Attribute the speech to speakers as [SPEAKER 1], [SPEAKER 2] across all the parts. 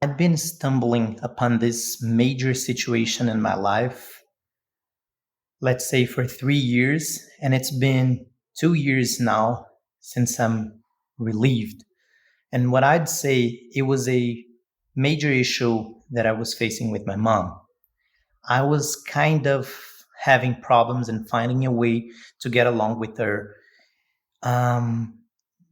[SPEAKER 1] I've been stumbling upon this major situation in my life, let's say for 3 years, and it's been 2 years now since I'm relieved. And what I'd say, it was a major issue that I was facing with my mom. I was kind of having problems and finding a way to get along with her. Um,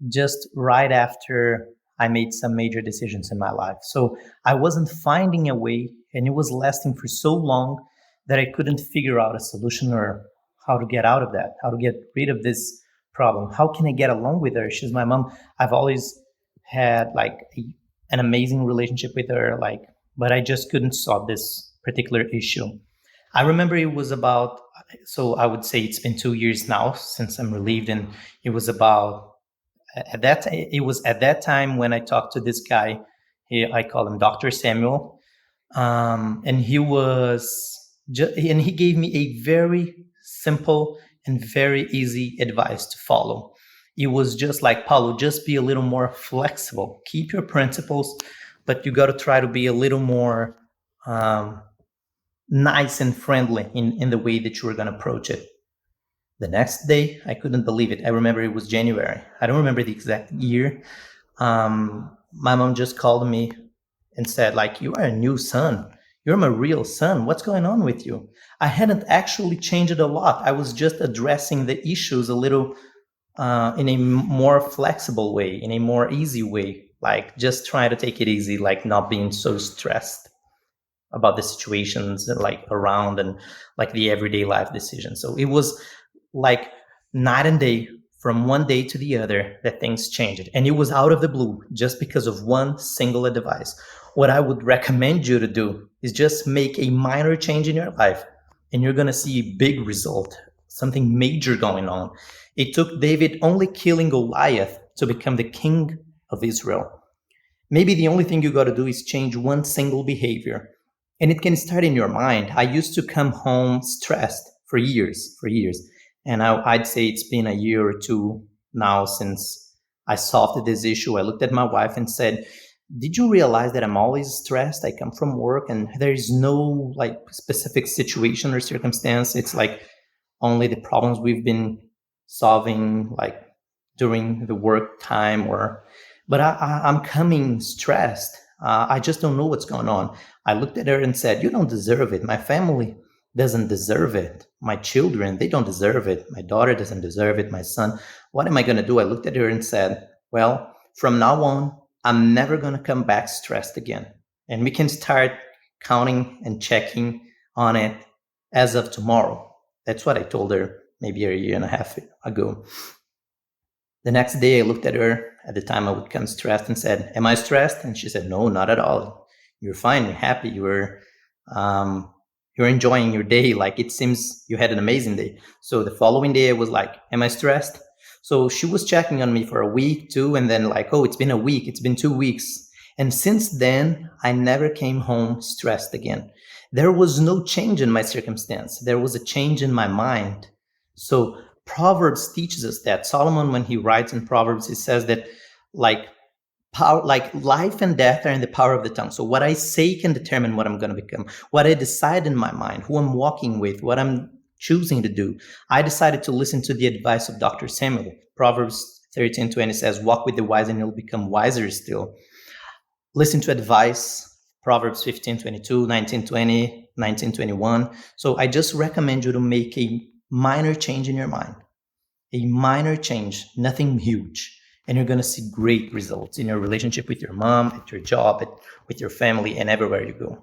[SPEAKER 1] just right after I made some major decisions in my life. So I wasn't finding a way, and it was lasting for so long that I couldn't figure out a solution or how to get out of that, how to get rid of this problem. How can I get along with her? She's my mom. I've always had like an amazing relationship with her, like, but I just couldn't solve this particular issue. I remember it was about, so I would say it's been 2 years now since I'm relieved, and it was about it was at that time when I talked to this guy. I call him Dr. Samuel, and he gave me a very simple and very easy advice to follow. It was just like, Paulo, just be a little more flexible, keep your principles, but you got to try to be a little more um, nice and friendly in the way that you were going to approach it. The next day, I couldn't believe it. I remember it was January. I don't remember the exact year. My mom just called me and said, like, you are a new son. You're my real son. What's going on with you? I hadn't actually changed a lot. I was just addressing the issues a little in a more flexible way, in a more easy way, like just trying to take it easy, like not being so stressed about the situations like around and like the everyday life decisions. So it was like night and day, from one day to the other, that things changed. And it was out of the blue just because of one single advice. What I would recommend you to do is just make a minor change in your life, and you're going to see a big result, something major going on. It took David only killing Goliath to become the king of Israel. Maybe the only thing you got to do is change one single behavior. And it can start in your mind. I used to come home stressed for years. And I'd say it's been a year or two now since I solved this issue. I looked at my wife and said, did you realize that I'm always stressed? I come from work and there is no like specific situation or circumstance. It's like only the problems we've been solving like during the work time, or but I'm coming stressed. I just don't know what's going on. I looked at her and said, you don't deserve it. My family doesn't deserve it. My children, they don't deserve it. My daughter doesn't deserve it. My son, what am I going to do? I looked at her and said, well, from now on, I'm never going to come back stressed again. And we can start counting and checking on it as of tomorrow. That's what I told her maybe a year and a half ago. The next day, I looked at her. At the time, I would come stressed and said, am I stressed? And she said, no, not at all. You're fine. You're happy. You're enjoying your day. Like it seems you had an amazing day. So the following day, I was like, am I stressed? So she was checking on me for a week, too. And then like, oh, it's been a week. It's been 2 weeks. And since then, I never came home stressed again. There was no change in my circumstance. There was a change in my mind. So Proverbs teaches us that. Solomon, when he writes in Proverbs, he says that like power, like life and death are in the power of the tongue. So what I say can determine what I'm going to become. What I decide in my mind, who I'm walking with, what I'm choosing to do. I decided to listen to the advice of Dr. Samuel. Proverbs 13:20 says, walk with the wise and you'll become wiser still. Listen to advice. Proverbs 15:22, 19:20, 19:21. So I just recommend you to make a minor change in your mind, a minor change, nothing huge. And you're going to see great results in your relationship with your mom, at your job, with your family, and everywhere you go.